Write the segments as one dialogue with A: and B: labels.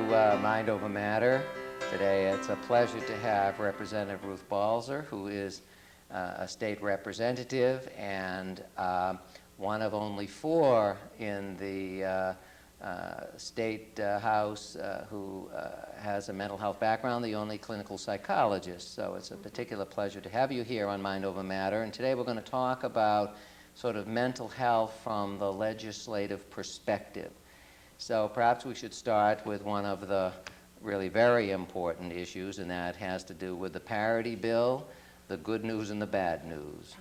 A: Mind Over Matter. Today it's a pleasure to have Representative Ruth Balser, who is a state representative and one of only 4 in the state house who has a mental health background, the only clinical psychologist. So it's a particular pleasure to have you here on Mind Over Matter. And today we're going to talk about sort of mental health from the legislative perspective. So perhaps we should start with one of the really very important issues, and that has to do with the parity bill, the good news and the bad news.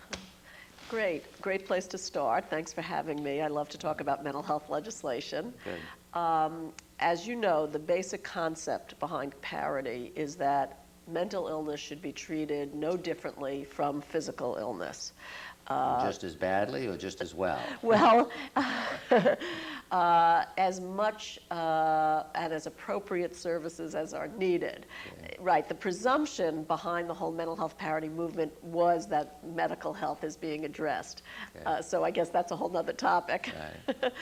B: Great place to start. Thanks for having me. I love to talk about mental health legislation.
A: Good.
B: As you know, the basic concept behind parity is that mental illness should be treated no differently from physical illness.
A: Just as badly or just as well?
B: Well, as much and as appropriate services as are needed.
A: Okay.
B: Right, the presumption behind the whole mental health parity movement was that medical health is being addressed.
A: Okay.
B: So I guess that's a whole nother topic.
A: Right.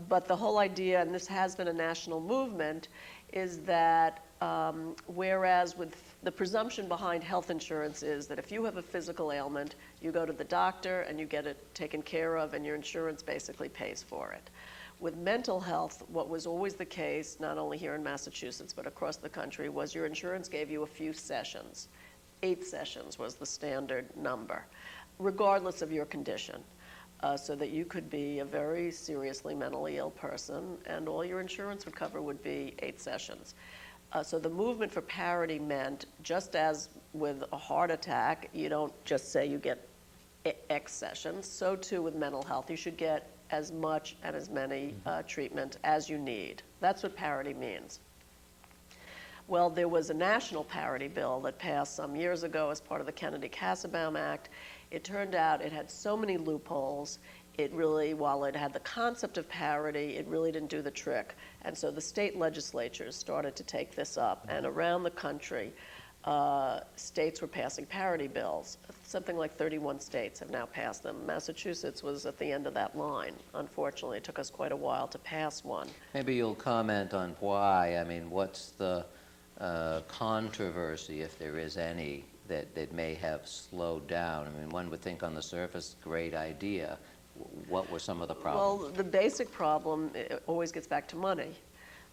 B: But the whole idea, and this has been a national movement, is that whereas with the presumption behind health insurance is that if you have a physical ailment, you go to the doctor and you get it taken care of and your insurance basically pays for it. With mental health, what was always the case, not only here in Massachusetts but across the country, was your insurance gave you a few sessions. 8 sessions was the standard number, regardless of your condition. So that you could be a very seriously mentally ill person and all your insurance would cover would be 8 sessions. So the movement for parity meant, just as with a heart attack, you don't just say you get X sessions, so too with mental health. You should get as much and as many treatment as you need. That's what parity means. Well, there was a national parity bill that passed some years ago as part of the Kennedy-Kassebaum Act. It turned out it had so many loopholes. It really, while it had the concept of parity, it really didn't do the trick. And so the state legislatures started to take this up. And around the country, states were passing parity bills. Something like 31 states have now passed them. Massachusetts was at the end of that line. Unfortunately, it took us quite a while to pass one.
A: Maybe you'll comment on why. I mean, what's the controversy, if there is any, that may have slowed down? I mean, one would think on the surface, great idea. What were some of the problems?
B: Well, the basic problem always gets back to money.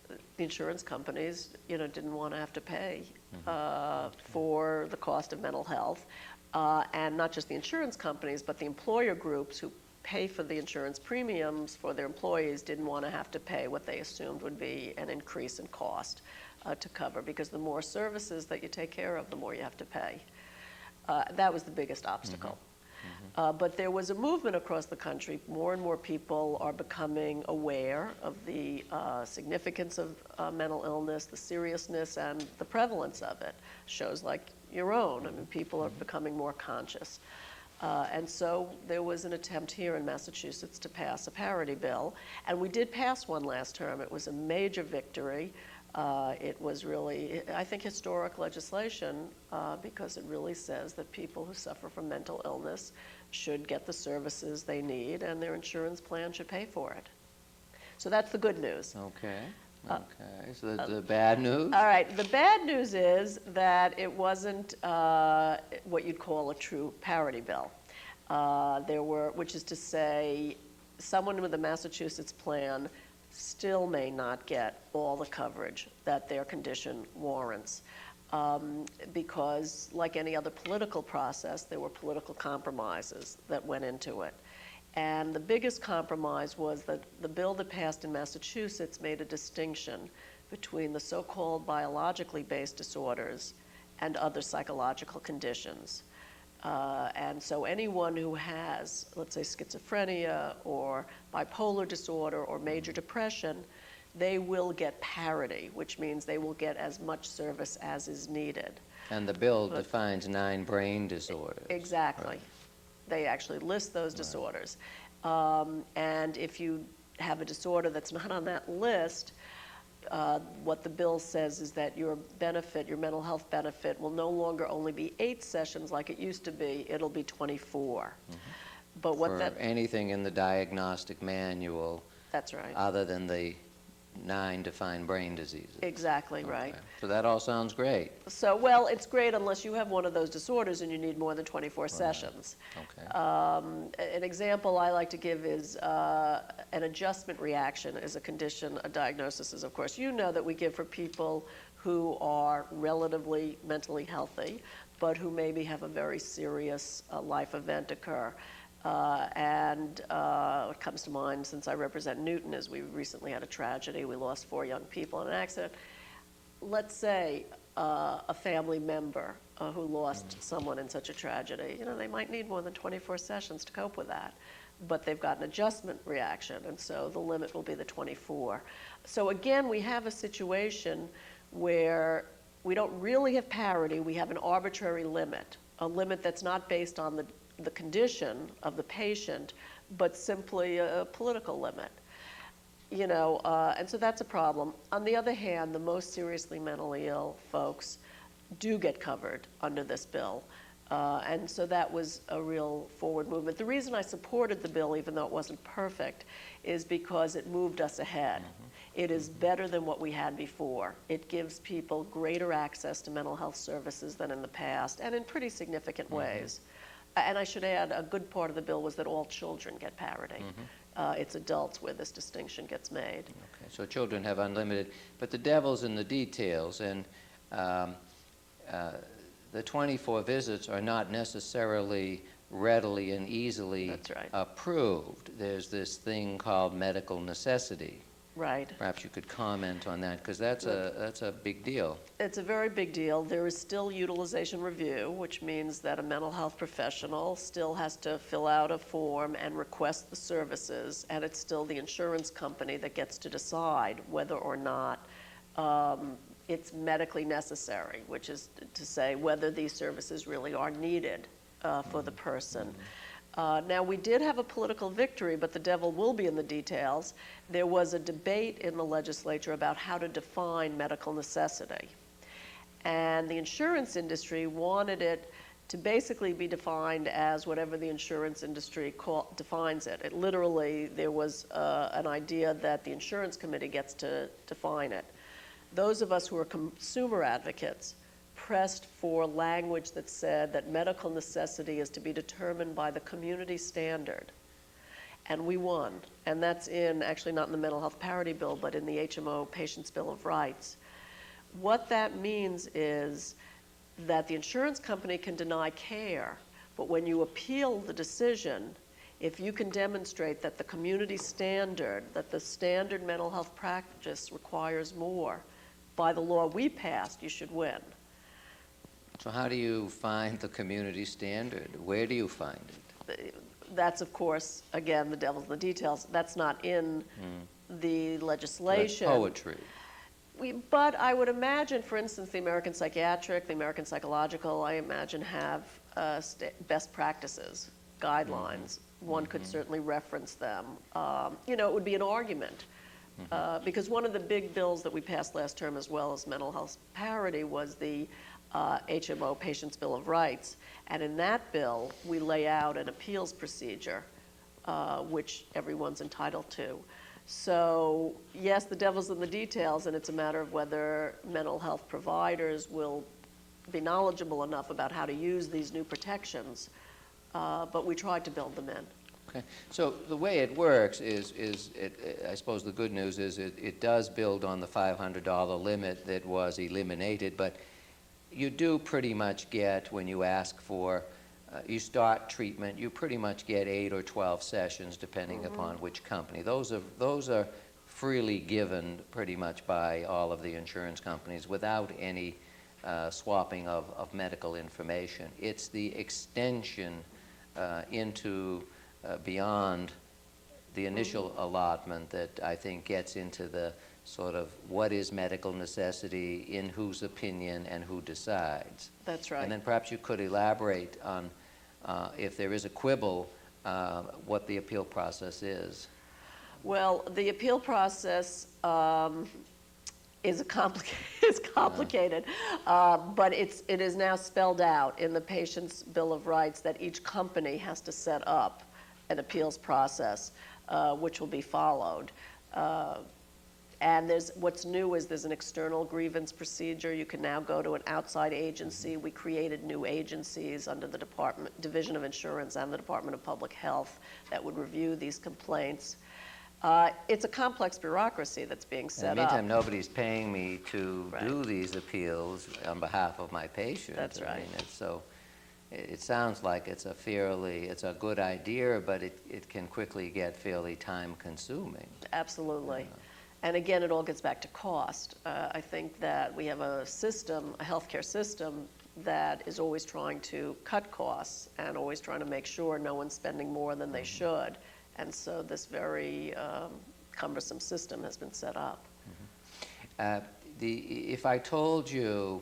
B: The insurance companies, didn't want to have to pay for the cost of mental health. And not just the insurance companies, but the employer groups who pay for the insurance premiums for their employees didn't want to have to pay what they assumed would be an increase in cost to cover, because the more services that you take care of, the more you have to pay. That was the biggest obstacle. But there was a movement across the country. More and more people are becoming aware of the significance of mental illness, the seriousness and the prevalence of it. Shows like your own, I mean, people are becoming more conscious. And so there was an attempt here in Massachusetts to pass a parity bill, and we did pass one last term. It was a major victory. It was really, I think, historic legislation because it really says that people who suffer from mental illness should get the services they need and their insurance plan should pay for it. So that's the good news.
A: Okay. So the bad news?
B: All right. The bad news is that it wasn't what you'd call a true parity bill. Which is to say, someone with a Massachusetts plan still may not get all the coverage that their condition warrants. Because like any other political process, there were political compromises that went into it. And the biggest compromise was that the bill that passed in Massachusetts made a distinction between the so-called biologically based disorders and other psychological conditions. And so anyone who has, let's say, schizophrenia or bipolar disorder or major depression, they will get parity, which means they will get as much service as is needed.
A: And the bill defines 9 brain disorders.
B: Exactly.
A: Right.
B: They actually list those disorders. And if you have a disorder that's not on that list, what the bill says is that your benefit, your mental health benefit, will no longer only be 8 sessions like it used to be, it'll be 24. But what
A: For anything in the diagnostic manual,
B: that's right.
A: other than the 9 defined brain diseases.
B: Exactly right.
A: Okay. So that all sounds great.
B: So, well, it's great unless you have one of those disorders and you need more than 24 sessions.
A: Okay.
B: An example I like to give is an adjustment reaction is a condition, a diagnosis is, of course, you know, that we give for people who are relatively mentally healthy, but who maybe have a very serious life event occur. What comes to mind, since I represent Newton, is we recently had a tragedy. We lost 4 young people in an accident. Let's say a family member who lost someone in such a tragedy, you know, they might need more than 24 sessions to cope with that. But they've got an adjustment reaction, and so the limit will be the 24. So again, we have a situation where we don't really have parity. We have an arbitrary limit, a limit that's not based on the condition of the patient, but simply a political limit. You know, and so that's a problem. On the other hand, the most seriously mentally ill folks do get covered under this bill. And so that was a real forward movement. The reason I supported the bill, even though it wasn't perfect, is because it moved us ahead. It is better than what we had before. It gives people greater access to mental health services than in the past, and in pretty significant ways. And I should add, a good part of the bill was that all children get parity. It's adults where this distinction gets made.
A: Okay. So children have unlimited, but the devil's in the details, and the 24 visits are not necessarily readily and easily
B: That's right.
A: approved. There's this thing called medical necessity.
B: Right.
A: Perhaps you could comment on that, because that's a big deal.
B: It's a very big deal. There is still utilization review, which means that a mental health professional still has to fill out a form and request the services, and it's still the insurance company that gets to decide whether or not it's medically necessary, which is to say whether these services really are needed for the person. Now, we did have a political victory, but the devil will be in the details. There was a debate in the legislature about how to define medical necessity. And the insurance industry wanted it to basically be defined as whatever the insurance industry defines it. It literally, there was an idea that the insurance committee gets to define it. Those of us who are consumer advocates pressed for language that said that medical necessity is to be determined by the community standard. And we won. And that's actually not in the mental health parity bill, but in the HMO Patients' Bill of Rights. What that means is that the insurance company can deny care, but when you appeal the decision, if you can demonstrate that the community standard, that the standard mental health practice requires more, by the law we passed, you should win.
A: So how do you find the community standard? Where do you find it?
B: That's, of course, again, the devil's in the details. That's not in the legislation.
A: That's poetry.
B: But I would imagine, for instance, the American Psychiatric, the American Psychological, I imagine have best practices, guidelines. One could certainly reference them. You know, it would be an argument. Because one of the big bills that we passed last term, as well as mental health parity, was the HMO Patients' Bill of Rights. And in that bill, we lay out an appeals procedure, which everyone's entitled to. So, yes, the devil's in the details, and it's a matter of whether mental health providers will be knowledgeable enough about how to use these new protections. But we tried to build them in.
A: Okay. So the way it works is I suppose the good news is it does build on the $500 limit that was eliminated, but you do pretty much get, when you ask for, you start treatment, you pretty much get 8 or 12 sessions depending upon which company. Those are freely given pretty much by all of the insurance companies without any swapping of medical information. It's the extension into beyond the initial allotment that I think gets into the sort of what is medical necessity, in whose opinion, and who decides.
B: That's right.
A: And then perhaps you could elaborate on, if there is a quibble, what the appeal process is.
B: Well, the appeal process is complicated, but it is now spelled out in the Patients' Bill of Rights that each company has to set up an appeals process, which will be followed. And what's new is there's an external grievance procedure. You can now go to an outside agency. We created new agencies under the Division of Insurance and the Department of Public Health that would review these complaints. It's a complex bureaucracy that's being set
A: In the meantime,
B: up.
A: nobody's paying me to do these appeals on behalf of my patient.
B: That's right.
A: I mean, it sounds like it's a good idea, but it can quickly get fairly time-consuming.
B: Absolutely. And again, it all gets back to cost. I think that we have a healthcare system that is always trying to cut costs and always trying to make sure no one's spending more than they should. And so this very cumbersome system has been set up.
A: If I told you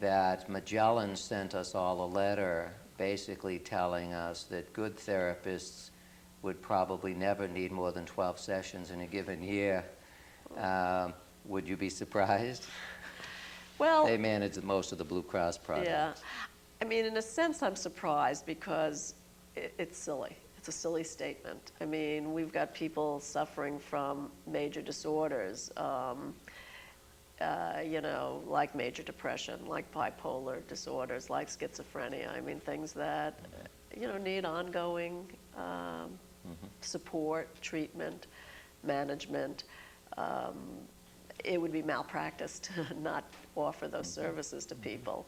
A: that Magellan sent us all a letter basically telling us that good therapists would probably never need more than 12 sessions in a given year, would you be surprised?
B: Well,
A: they manage most of the Blue Cross products.
B: Yeah. I mean, in a sense, I'm surprised because it's silly. It's a silly statement. I mean, we've got people suffering from major disorders, like major depression, like bipolar disorders, like schizophrenia. I mean, things that, need ongoing support, treatment, management. It would be malpractice to not offer those services to people.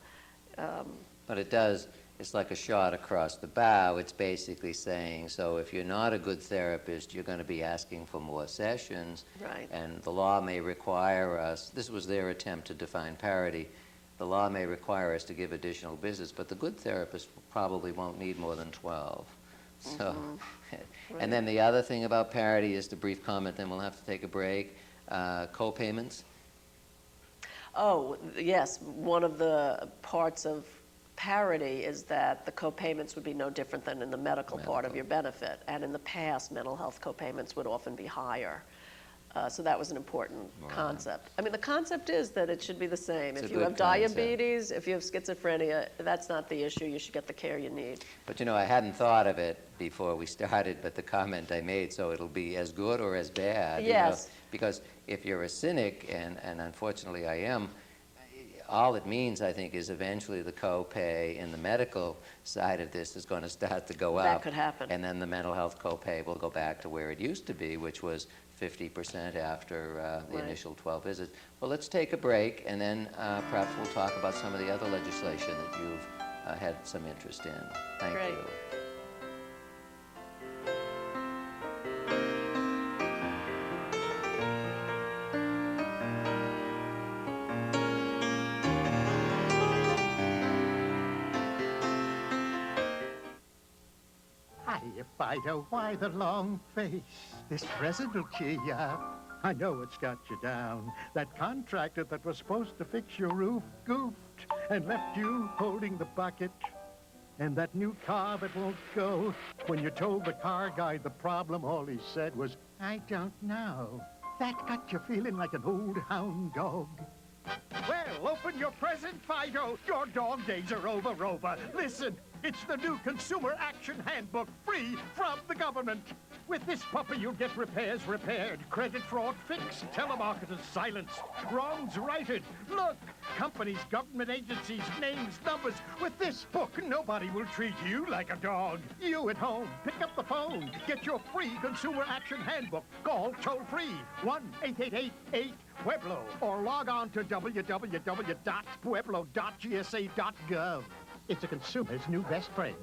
A: But it's like a shot across the bow. It's basically saying, so if you're not a good therapist, you're going to be asking for more sessions.
B: Right.
A: And the law may require us, this was their attempt to define parity, the law may require us to give additional visits, but the good therapist probably won't need more than 12. So, and then the other thing about parity is the brief comment, then we'll have to take a break, co-payments.
B: Oh, yes. One of the parts of parity is that the co-payments would be no different than in the medical part of your benefit. And in the past, mental health co-payments would often be higher. So that was an important concept. I mean, the concept is that it should be the same. If you have diabetes, if you have schizophrenia, that's not the issue. You should get the care you need.
A: But I hadn't thought of it before we started, but the comment I made, so it'll be as good or as bad.
B: Yes.
A: Because if you're a cynic, and unfortunately I am, all it means, I think, is eventually the copay in the medical side of this is going to start to go up.
B: That could happen.
A: And then the mental health copay will go back to where it used to be, which was 50% after the initial 12 visits. Well, let's take a break, and then perhaps we'll talk about some of the other legislation that you've had some interest in. Thank
B: Great.
A: you.
C: Hiya, Fido, why the long face? This present will cheer you up. I know it's got you down. That contractor that was supposed to fix your roof goofed and left you holding the bucket. And that new car that won't go. When you told the car guy the problem, all he said was, I don't know. That got you feeling like an old hound dog. Well, open your present, Fido. Your dog days are over. Listen, it's the new Consumer Action Handbook, free from the government. With this puppy, you'll get repairs repaired, credit fraud fixed, telemarketers silenced, wrongs righted. Look, companies, government agencies, names, numbers. With this book, nobody will treat you like a dog. You at home, pick up the phone. Get your free Consumer Action Handbook. Call toll-free 1-888-8-PUEBLO or log on to www.pueblo.gsa.gov. It's a consumer's new best friend.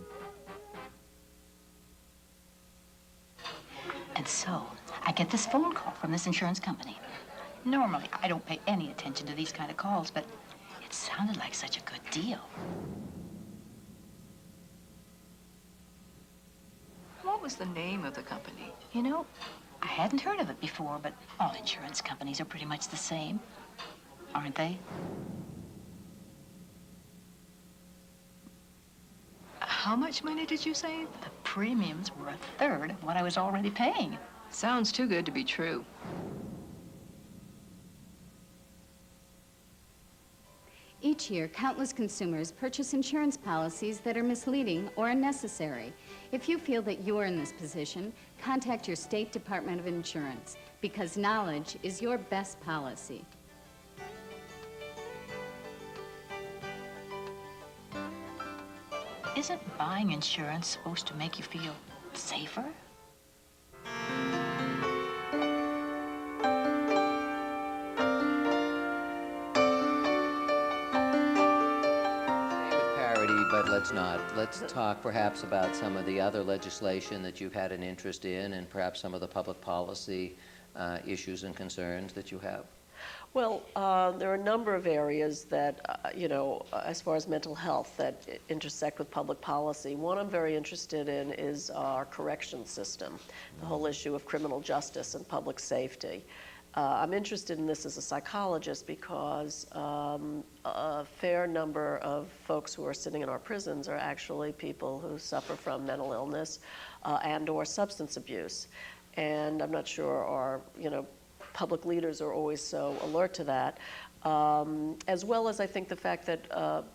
D: And so, I get this phone call from this insurance company. Normally, I don't pay any attention to these kind of calls, but it sounded like such a good deal.
E: What was the name of the company?
D: I hadn't heard of it before, but all insurance companies are pretty much the same, aren't they?
E: How much money did you save?
D: The premiums were a third of what I was already paying.
E: Sounds too good to be true.
F: Each year, countless consumers purchase insurance policies that are misleading or unnecessary. If you feel that you're in this position, contact your State Department of Insurance, because knowledge is your best policy.
D: Isn't buying insurance supposed to make you feel safer?
A: With parity, but let's not. Let's talk perhaps about some of the other legislation that you've had an interest in, and perhaps some of the public policy issues and concerns that you have.
B: Well, there are a number of areas that, as far as mental health, that intersect with public policy. One I'm very interested in is our correction system, the whole issue of criminal justice and public safety. I'm interested in this as a psychologist because a fair number of folks who are sitting in our prisons are actually people who suffer from mental illness and/or substance abuse. And I'm not sure our, public leaders are always so alert to that, as well as I think the fact that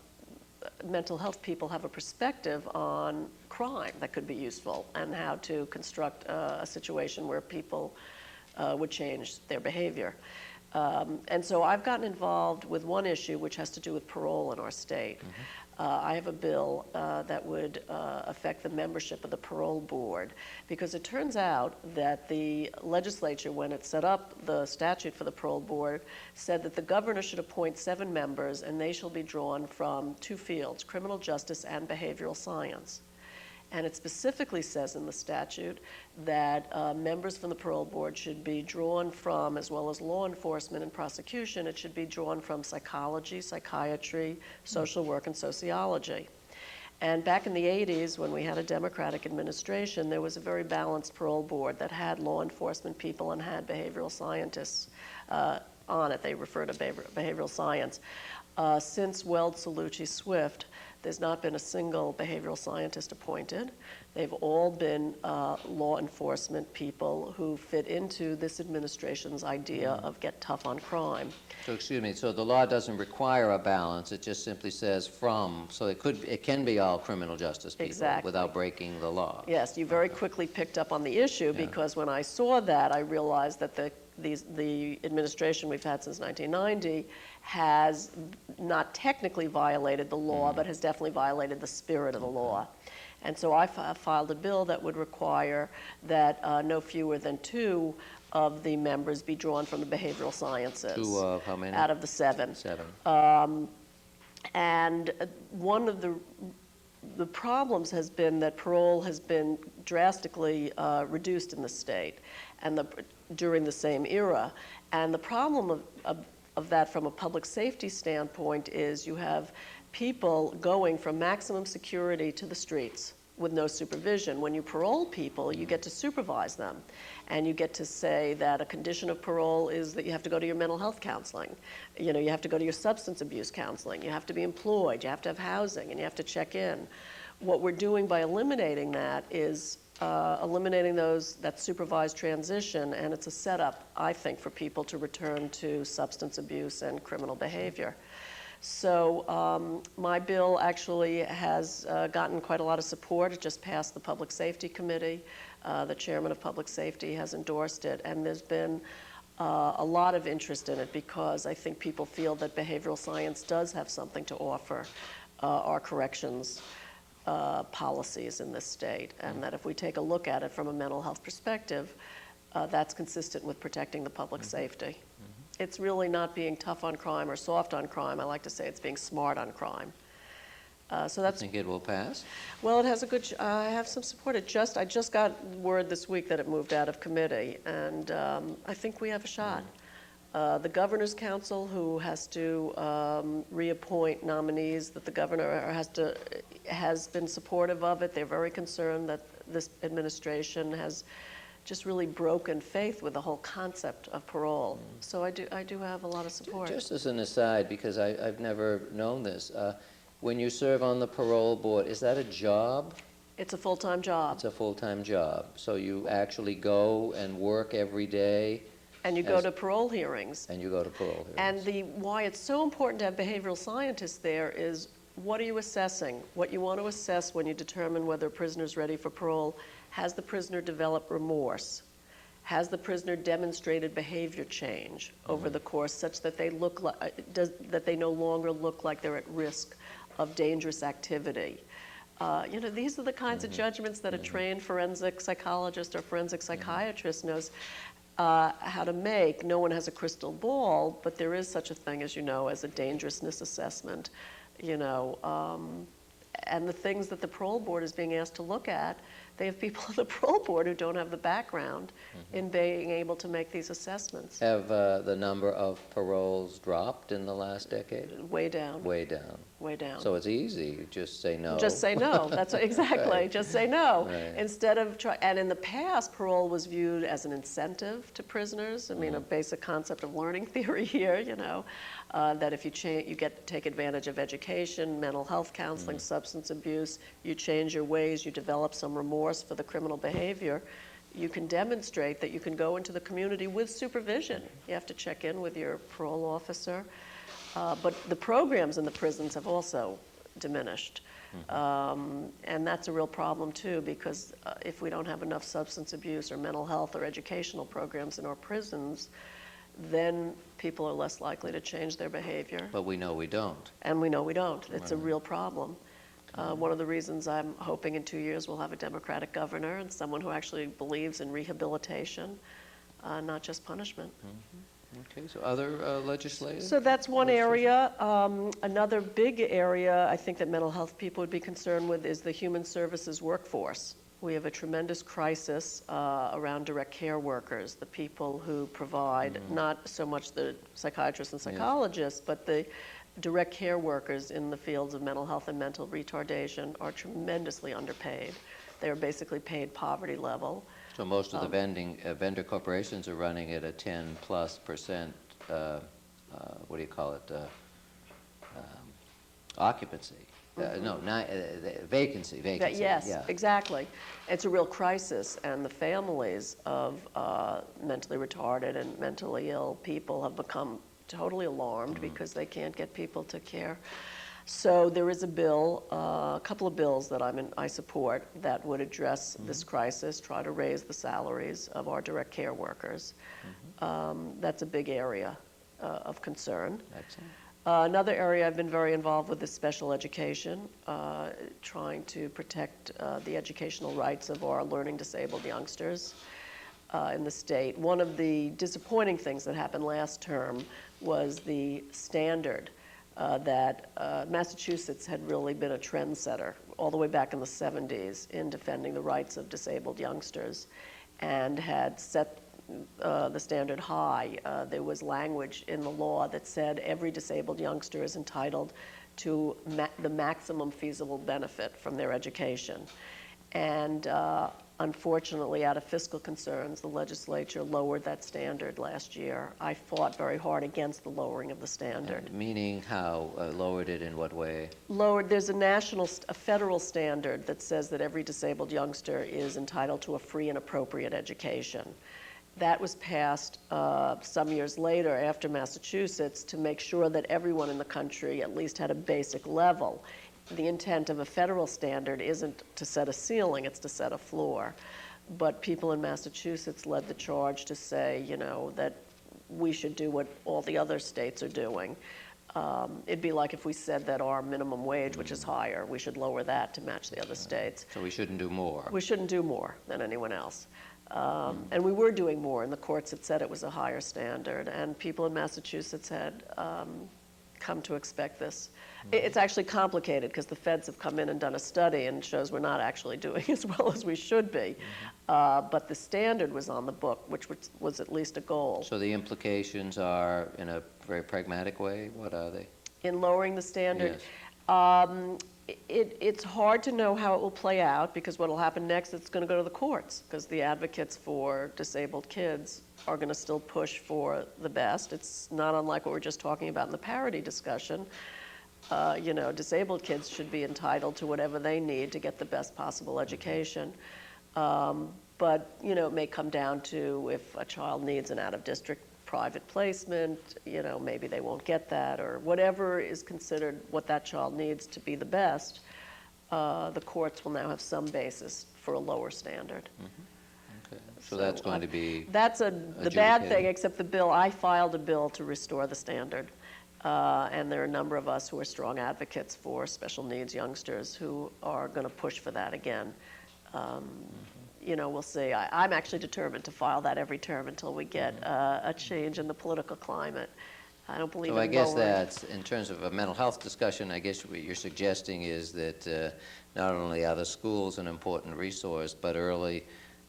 B: mental health people have a perspective on crime that could be useful and how to construct a situation where people would change their behavior. And so I've gotten involved with one issue which has to do with parole in our state. I have a bill that would affect the membership of the parole board, because it turns out that the legislature, when it set up the statute for the parole board, said that the governor should appoint 7 members, and they shall be drawn from 2 fields, criminal justice and behavioral science. And it specifically says in the statute that members from the parole board should be drawn from, as well as law enforcement and prosecution, it should be drawn from psychology, psychiatry, social work, and sociology. And back in the 80s, when we had a Democratic administration, there was a very balanced parole board that had law enforcement people and had behavioral scientists on it. They refer to behavioral science. Since Weld, Salucci, Swift, there's not been a single behavioral scientist appointed. They've all been law enforcement people who fit into this administration's idea of get tough on crime.
A: So excuse me, so the law doesn't require a balance, it just simply says from, so it can be all criminal justice people.
B: Exactly.
A: Without breaking the law.
B: Yes, you very quickly picked up on the issue, because when I saw that, I realized that the administration we've had since 1990 has not technically violated the law, but has definitely violated the spirit of the law. And so I filed a bill that would require that no fewer than 2 of the members be drawn from the behavioral sciences.
A: 2 of how many?
B: Out of the 7.
A: 7.
B: And one of the problems has been that parole has been drastically reduced in the state and during the same era. And the problem of that from a public safety standpoint is you have people going from maximum security to the streets with no supervision. When you parole people, you get to supervise them. And you get to say that a condition of parole is that you have to go to your mental health counseling. You have to go to your substance abuse counseling. You have to be employed. You have to have housing, and you have to check in. What we're doing by eliminating that is eliminating that supervised transition, and it's a setup, I think, for people to return to substance abuse and criminal behavior. So my bill actually has gotten quite a lot of support. It just passed the Public Safety Committee. The chairman of Public Safety has endorsed it, and there's been a lot of interest in it because I think people feel that behavioral science does have something to offer our corrections policies in this state, and that if we take a look at it from a mental health perspective, that's consistent with protecting the public safety. It's really not being tough on crime or soft on crime. I like to say it's being smart on crime. So that's.
A: You think it will pass?
B: Well, it has a good. I have some support. I just got word this week that it moved out of committee, and I think we have a shot. The Governor's Council, who has to reappoint nominees that the governor has been supportive of it. They're very concerned that this administration has just really broken faith with the whole concept of parole. So I do have a lot of support.
A: Just as an aside, because I've never known this, when you serve on the parole board, is that a job?
B: It's a full-time job.
A: It's a full-time job. So you actually go and work every day?
B: And you go to parole hearings.
A: And you go to parole hearings.
B: And why it's so important to have behavioral scientists there is, what are you assessing? What you want to assess when you determine whether a prisoner is ready for parole, Has the prisoner developed remorse? Has the prisoner demonstrated behavior change over the course such that they look like, that they no longer look like they're at risk of dangerous activity? These are the kinds of judgments that a trained forensic psychologist or forensic psychiatrist knows how to make. No one has a crystal ball, but there is such a thing, as you know, as a dangerousness assessment, and the things that the parole board is being asked to look at, they have people on the parole board who don't have the background in being able to make these assessments.
A: Have the number of paroles dropped in the last decade?
B: Way down.
A: Way down.
B: Way down.
A: So it's easy, just say no.
B: Just say no. That's exactly.
A: Right.
B: Just say no.
A: Right.
B: Instead of and in the past, parole was viewed as an incentive to prisoners. I mean, a basic concept of learning theory here. That if you take advantage of education, mental health counseling, substance abuse, you change your ways, you develop some remorse for the criminal behavior, you can demonstrate that you can go into the community with supervision. You have to check in with your parole officer. But the programs in the prisons have also diminished. And that's a real problem too, because if we don't have enough substance abuse or mental health or educational programs in our prisons, then people are less likely to change their behavior.
A: But we know we don't.
B: And we know we don't. It's a real problem. One of the reasons I'm hoping in 2 years we'll have a Democratic governor and someone who actually believes in rehabilitation, not just punishment.
A: Okay, so other legislative?
B: So that's one area. Another big area I think that mental health people would be concerned with is the human services workforce. We have a tremendous crisis around direct care workers, the people who provide not so much the psychiatrists and psychologists, but the direct care workers in the fields of mental health and mental retardation are tremendously underpaid. They are basically paid poverty level.
A: So most of the vendor corporations are running at a 10+%, what do you call it, occupancy. Vacancy.
B: Yes,
A: yeah.
B: exactly. It's a real crisis, and the families of mentally retarded and mentally ill people have become totally alarmed because they can't get people to care. So there is a bill, a couple of bills that I support that would address this crisis, try to raise the salaries of our direct care workers. That's a big area of concern.
A: Excellent.
B: Another area I've been very involved with is special education, trying to protect the educational rights of our learning disabled youngsters in the state. One of the disappointing things that happened last term was the standard that Massachusetts had really been a trendsetter all the way back in the 70s in defending the rights of disabled youngsters and had set the standard high. There was language in the law that said every disabled youngster is entitled to the maximum feasible benefit from their education. And unfortunately, out of fiscal concerns, the legislature lowered that standard last year. I fought very hard against the lowering of the standard.
A: Meaning how? Lowered it in what way?
B: Lowered, there's a federal standard that says that every disabled youngster is entitled to a free and appropriate education. That was passed some years later after Massachusetts to make sure that everyone in the country at least had a basic level. The intent of a federal standard isn't to set a ceiling, it's to set a floor. But people in Massachusetts led the charge to say, that we should do what all the other states are doing. It'd be like if we said that our minimum wage, which is higher, we should lower that to match the other states.
A: So we shouldn't do more.
B: We shouldn't do more than anyone else. And we were doing more, and the courts had said it was a higher standard, and people in Massachusetts had come to expect this. It's actually complicated because the feds have come in and done a study and shows we're not actually doing as well as we should be. But the standard was on the book, which was at least a goal.
A: So the implications are, in a very pragmatic way, what are they?
B: In lowering the standard?
A: Yes.
B: It's hard to know how it will play out because what will happen next, it's going to go to the courts because the advocates for disabled kids are going to still push for the best. It's not unlike what we were just talking about in the parity discussion. Disabled kids should be entitled to whatever they need to get the best possible education. But, it may come down to if a child needs an out-of-district private placement, maybe they won't get that, or whatever is considered what that child needs to be the best. the courts will now have some basis for a lower standard.
A: Okay. So that's going to be
B: That's the bad thing,
A: adjudicated.
B: except I filed a bill to restore the standard. And there are a number of us who are strong advocates for special needs youngsters who are going to push for that again. You know, we'll see. I'm actually determined to file that every term until we get a change in the political climate. I don't believe
A: So
B: in
A: I guess
B: lowering.
A: that's, in terms of a mental health discussion, I guess what you're suggesting is that not only are the schools an important resource, but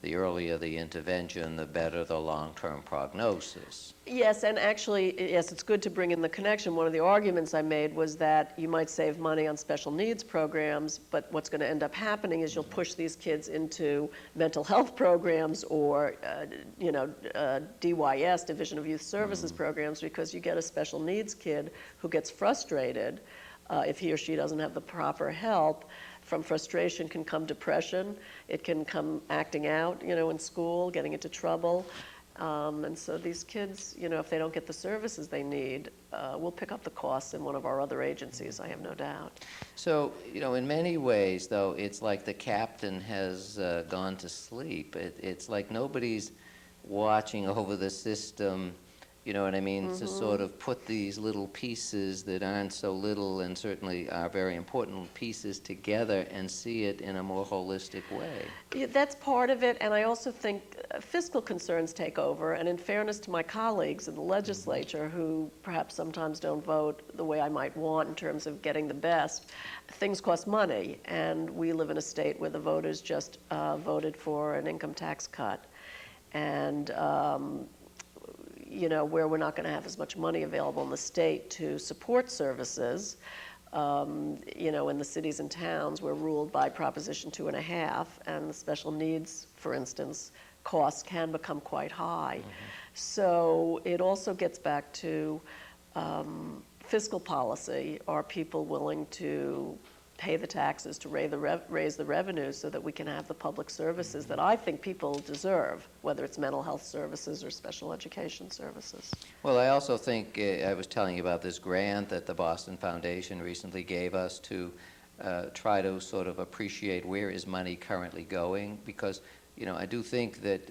A: the earlier the intervention, the better the long-term prognosis.
B: Yes, and actually, yes, it's good to bring in the connection. One of the arguments I made was that you might save money on special needs programs, but what's going to end up happening is you'll push these kids into mental health programs or, DYS, Division of Youth Services programs, because you get a special needs kid who gets frustrated if he or she doesn't have the proper help. From frustration can come depression. It can come acting out, in school, getting into trouble. And so these kids, if they don't get the services they need, we'll pick up the costs in one of our other agencies, I have no doubt.
A: So, in many ways, though, it's like the captain has gone to sleep. It's like nobody's watching over the system, you know what I mean, to sort of put these little pieces that aren't so little and certainly are very important pieces together and see it in a more holistic way.
B: Yeah, that's part of it, and I also think fiscal concerns take over, and in fairness to my colleagues in the legislature who perhaps sometimes don't vote the way I might want in terms of getting the best, things cost money, and we live in a state where the voters just voted for an income tax cut. And where we're not going to have as much money available in the state to support services, in the cities and towns, we're ruled by Proposition 2.5, and the special needs, for instance, costs can become quite high. So it also gets back to fiscal policy. Are people willing to pay the taxes to raise the revenues so that we can have the public services that I think people deserve, whether it's mental health services or special education services?
A: Well, I also think, I was telling you about this grant that the Boston Foundation recently gave us to try to sort of appreciate where is money currently going, because, I do think that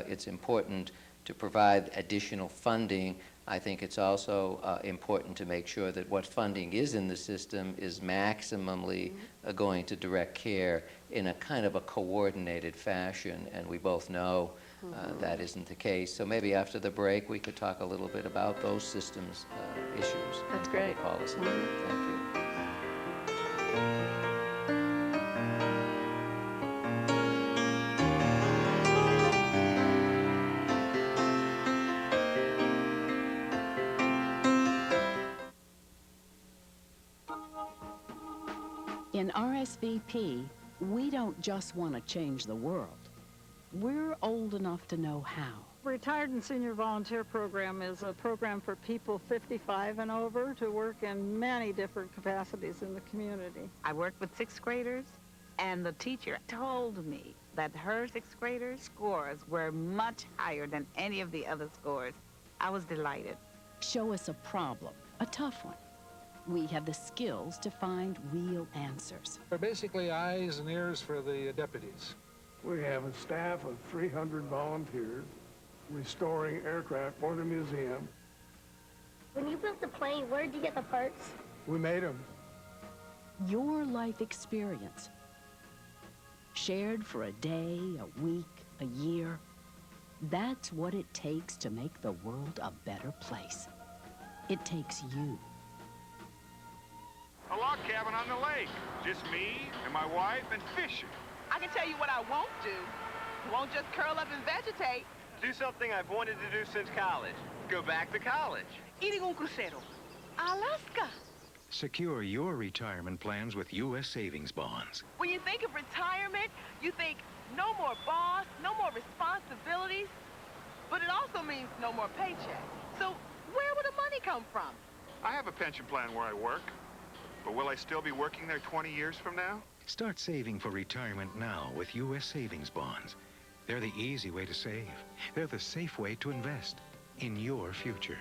A: it's important to provide additional funding. I think it's also important to make sure that what funding is in the system is maximally going to direct care in a kind of a coordinated fashion, and we both know that isn't the case. So maybe after the break we could talk a little bit about those systems issues.
B: That's great.
A: Policy. Thank you.
G: In RSVP, we don't just want to change the world. We're old enough to know how.
H: Retired and Senior Volunteer Program is a program for people 55 and over to work in many different capacities in the community.
I: I worked with sixth graders, and the teacher told me that her sixth graders' scores were much higher than any of the other scores. I was delighted.
G: Show us a problem, a tough one. We have the skills to find real answers.
J: They're basically eyes and ears for the deputies.
K: We have a staff of 300 volunteers restoring aircraft for the museum.
L: When you built the plane, where did you get the parts?
K: We made them.
G: Your life experience, shared for a day, a week, a year, that's what it takes to make the world a better place. It takes you.
M: A log cabin on the lake. Just me and my wife and fishing.
N: I can tell you what I won't do. Won't just curl up and vegetate.
O: Do something I've wanted to do since college. Go back to college.
N: Eating un crucero. Alaska.
P: Secure your retirement plans with U.S. savings bonds.
N: When you think of retirement, you think no more boss, no more responsibilities, but it also means no more paycheck. So where will the money come from?
M: I have a pension plan where I work, but will I still be working there 20 years from now?
P: Start saving for retirement now with U.S. savings bonds. They're the easy way to save. They're the safe way to invest in your future.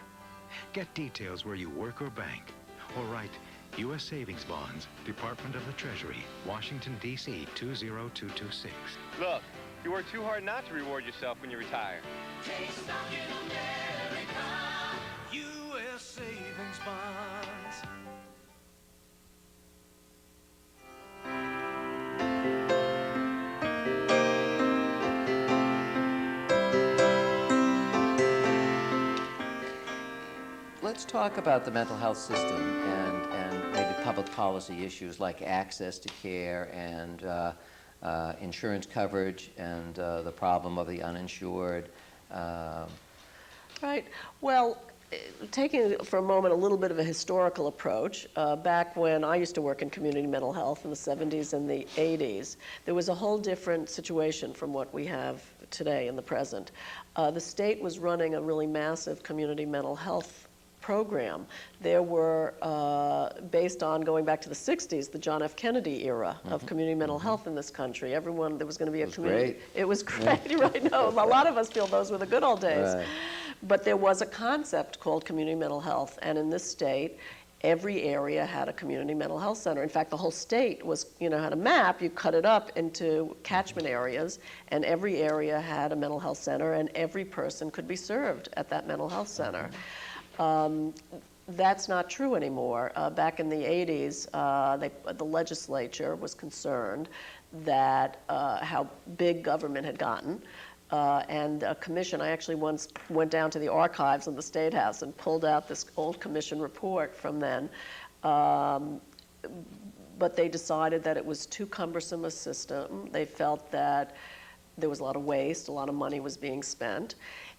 P: Get details where you work or bank, or write U.S. Savings Bonds, Department of the Treasury, Washington, D.C. 20226.
O: Look, you work too hard not to reward yourself when you retire.
Q: Take stock in America. U.S. Savings Bonds.
A: Let's talk about the mental health system and maybe public policy issues like access to care and insurance coverage and the problem of the uninsured.
B: Right. Well, taking for a moment a little bit of a historical approach, back when I used to work in community mental health in the 70s and the 80s, there was a whole different situation from what we have today in the present. The state was running a really massive community mental health program. There were, based on going back to the 60s, the John F. Kennedy era of community mental health in this country. Everyone, there was going to be a community.
A: Great.
B: It was great, right? No, a lot of us feel those were the good old days.
A: Right.
B: But there was a concept called community mental health, and in this state, every area had a community mental health center. In fact, the whole state was, had a map, you cut it up into catchment areas, and every area had a mental health center, and every person could be served at that mental health center. That's not true anymore. Back in the 80s, the legislature was concerned that how big government had gotten. And a commission, I actually once went down to the archives in the State House and pulled out this old commission report from then. But they decided that it was too cumbersome a system. They felt that there was a lot of waste, a lot of money was being spent.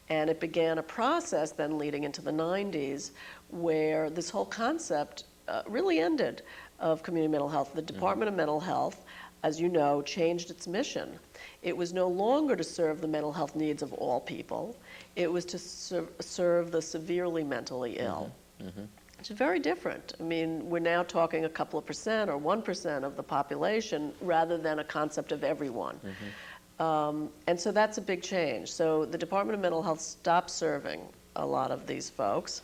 B: And it began a process then leading into the 90s where this whole concept really ended of community mental health. The Department of Mental Health, as you know, changed its mission. It was no longer to serve the mental health needs of all people. It was to serve the severely mentally ill. It's very different. I mean, we're now talking a couple of percent or 1% of the population rather than a concept of everyone. And so that's a big change. So the Department of Mental Health stopped serving a lot of these folks.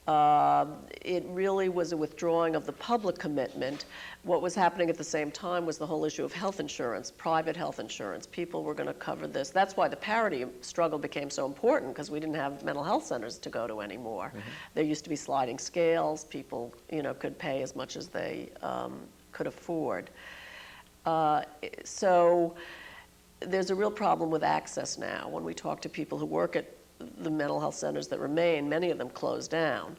B: It really was a withdrawing of the public commitment. What was happening at the same time was the whole issue of health insurance, private health insurance. People were going to cover this. That's why the parity struggle became so important, because we didn't have mental health centers to go to anymore. There used to be sliding scales. People, could pay as much as they could afford. So there's a real problem with access now. When we talk to people who work at the mental health centers that remain, many of them closed down,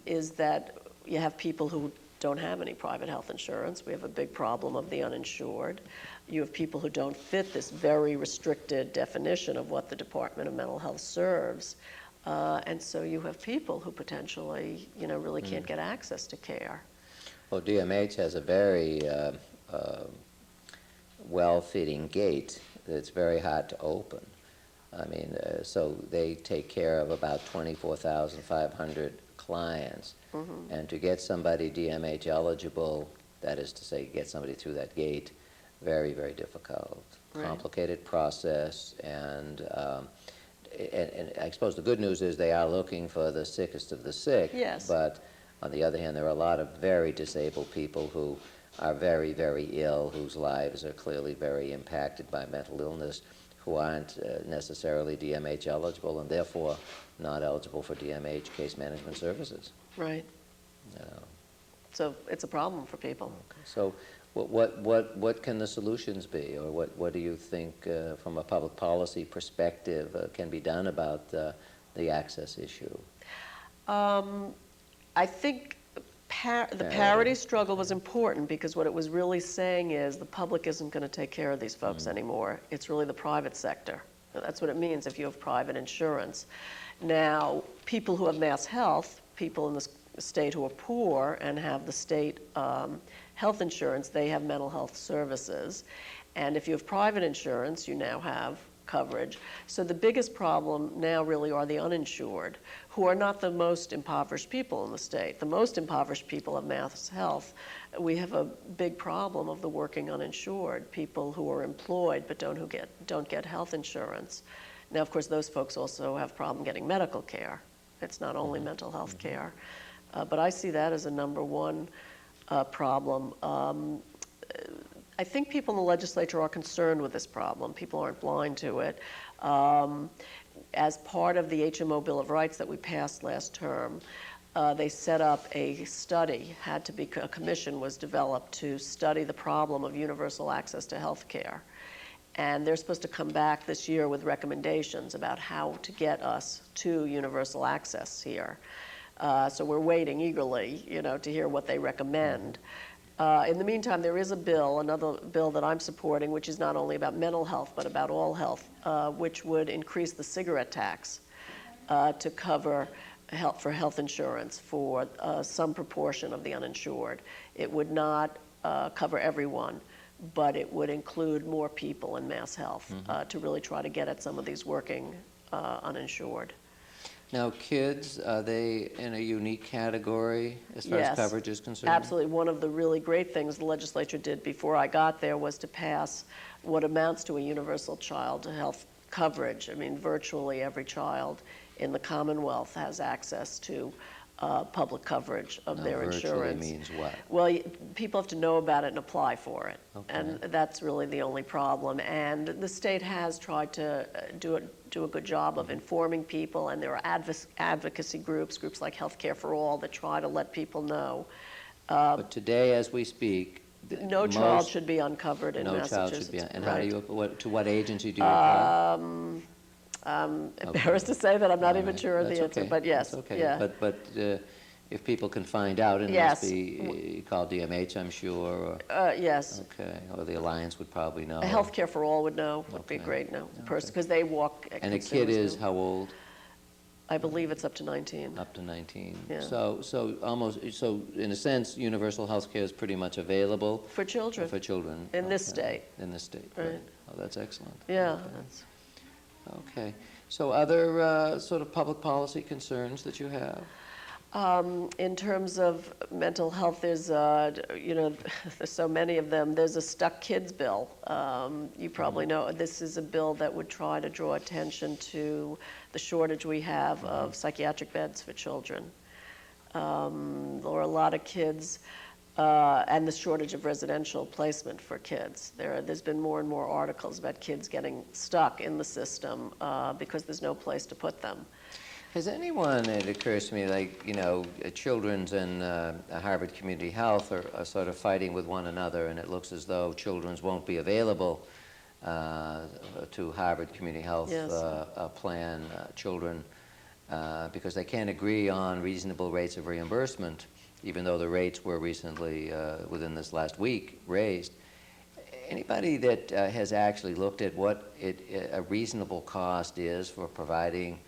B: is that you have people who don't have any private health insurance. We have a big problem of the uninsured. You have people who don't fit this very restricted definition of what the Department of Mental Health serves. And so you have people who potentially, really can't get access to care.
A: Well, DMH has a very well-fitting gate that's very hard to open. I mean, so they take care of about 24,500 clients. And to get somebody DMH eligible, that is to say, get somebody through that gate, very, very difficult.
B: Right.
A: Complicated process, and I suppose the good news is they are looking for the sickest of the sick.
B: Yes.
A: But on the other hand, there are a lot of very disabled people who are very, very ill, whose lives are clearly very impacted by mental illness, who aren't necessarily DMH eligible and therefore not eligible for DMH case management services.
B: Right. So it's a problem for people.
A: Okay. So what can the solutions be, or what do you think from a public policy perspective can be done about the access issue?
B: I think the parity struggle was important, because what it was really saying is the public isn't going to take care of these folks anymore. It's really the private sector. That's what it means if you have private insurance. Now, people who have mass health, people in the state who are poor and have the state health insurance, they have mental health services. And if you have private insurance, you now have coverage. So the biggest problem now really are the uninsured, who are not the most impoverished people in the state. The most impoverished people have mass health. We have a big problem of the working uninsured, people who are employed but don't get health insurance. Now, of course, those folks also have problem getting medical care. It's not only mental health care. But I see that as a number one problem. I think people in the legislature are concerned with this problem. People aren't blind to it. As part of the HMO Bill of Rights that we passed last term, they set up a study, a commission was developed to study the problem of universal access to health care. And they're supposed to come back this year with recommendations about how to get us to universal access here. So we're waiting eagerly, to hear what they recommend. In the meantime, there is a bill, another bill that I'm supporting, which is not only about mental health, but about all health, which would increase the cigarette tax to cover health insurance for some proportion of the uninsured. It would not cover everyone, but it would include more people in mass health to really try to get at some of these working uninsured.
A: Now, kids, are they in a unique category as far as coverage is concerned?
B: Absolutely. One of the really great things the legislature did before I got there was to pass what amounts to a universal child health coverage. I mean, virtually every child in the Commonwealth has access to public coverage of their insurance.
A: Virtually means what?
B: Well, people have to know about it and apply for it.
A: Okay.
B: And that's really the only problem. And the state has tried to do a good job of informing people, and there are advocacy groups like Healthcare for All, that try to let people know.
A: But today, as we speak,
B: no child should be uncovered in Massachusetts.
A: No child should be. And
B: right.
A: how do you, to what agency do you apply?
B: I'm embarrassed to say that I'm not even sure of the answer, but yes.
A: That's okay.
B: Yeah.
A: But if people can find out, it must be called DMH, I'm sure. Or,
B: yes.
A: Okay. Or the Alliance would probably know.
B: Healthcare for All would know. Would be great. No, person, because they walk.
A: And a kid is how old?
B: I believe it's up to 19.
A: Up to 19.
B: Yeah.
A: So in a sense, universal health care is pretty much available
B: for children.
A: For children
B: in this state.
A: In this state.
B: Right.
A: Oh, that's excellent.
B: Yeah.
A: Okay. So other sort of public policy concerns that you have?
B: In terms of mental health, there's, there's so many of them. There's a Stuck Kids bill. You probably know this is a bill that would try to draw attention to the shortage we have of psychiatric beds for children. There are a lot of kids, and the shortage of residential placement for kids. There's been more and more articles about kids getting stuck in the system because there's no place to put them.
A: Has anyone, it occurs to me, like, Children's and Harvard Community Health are sort of fighting with one another, and it looks as though Children's won't be available to Harvard Community Health plan children because they can't agree on reasonable rates of reimbursement, even though the rates were recently, within this last week, raised. Anybody that has actually looked at what a reasonable cost is for providing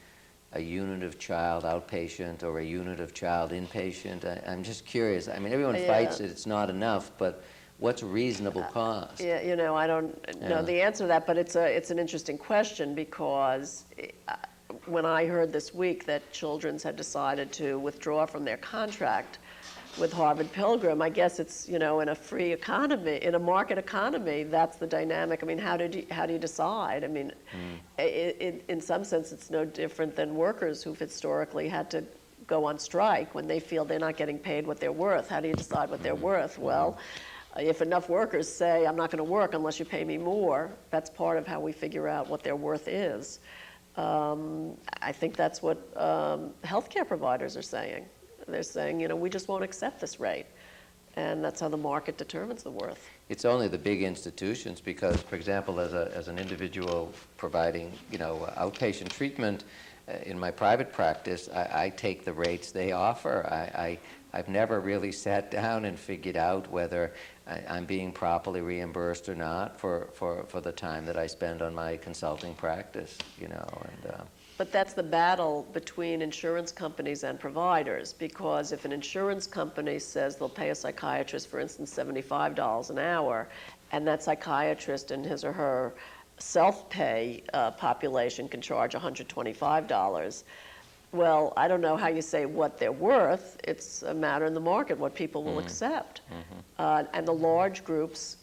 A: a unit of child outpatient or a unit of child inpatient? I'm just curious. I mean, everyone fights that it's not enough, but what's reasonable cost?
B: Yeah, I don't know the answer to that, but it's an interesting question because when I heard this week that Children's had decided to withdraw from their contract with Harvard Pilgrim, I guess it's, in a free economy, in a market economy, that's the dynamic. I mean, how do you decide? I mean, in some sense, it's no different than workers who've historically had to go on strike when they feel they're not getting paid what they're worth. How do you decide what they're worth? Well, if enough workers say, I'm not going to work unless you pay me more, that's part of how we figure out what their worth is. I think that's what healthcare providers are saying. They're saying, we just won't accept this rate. And that's how the market determines the worth.
A: It's only the big institutions because, for example, as an individual providing, outpatient treatment in my private practice, I take the rates they offer. I've never really sat down and figured out whether I'm being properly reimbursed or not for the time that I spend on my consulting practice,
B: But that's the battle between insurance companies and providers, because if an insurance company says they'll pay a psychiatrist, for instance, $75 an hour, and that psychiatrist and his or her self-pay population can charge $125, well, I don't know how you say what they're worth. It's a matter in the market, what people will accept. And the large groups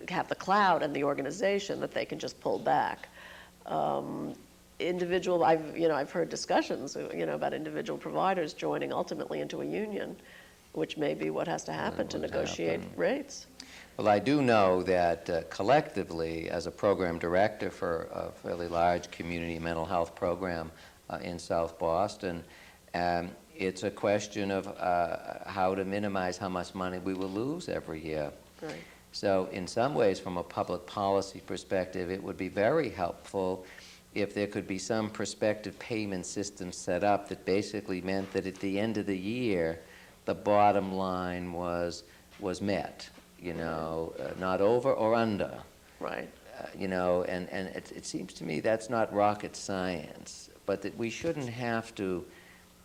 B: have the clout and the organization that they can just pull back. I've heard discussions, about individual providers joining ultimately into a union, which may be what has to happen to negotiate rates.
A: Well, I do know that collectively, as a program director for a fairly large community mental health program in South Boston, it's a question of how to minimize how much money we will lose every year.
B: Right.
A: So in some ways, from a public policy perspective, it would be very helpful if there could be some prospective payment system set up that basically meant that at the end of the year, the bottom line was met, not over or under.
B: Right.
A: And it seems to me that's not rocket science, but that we shouldn't have to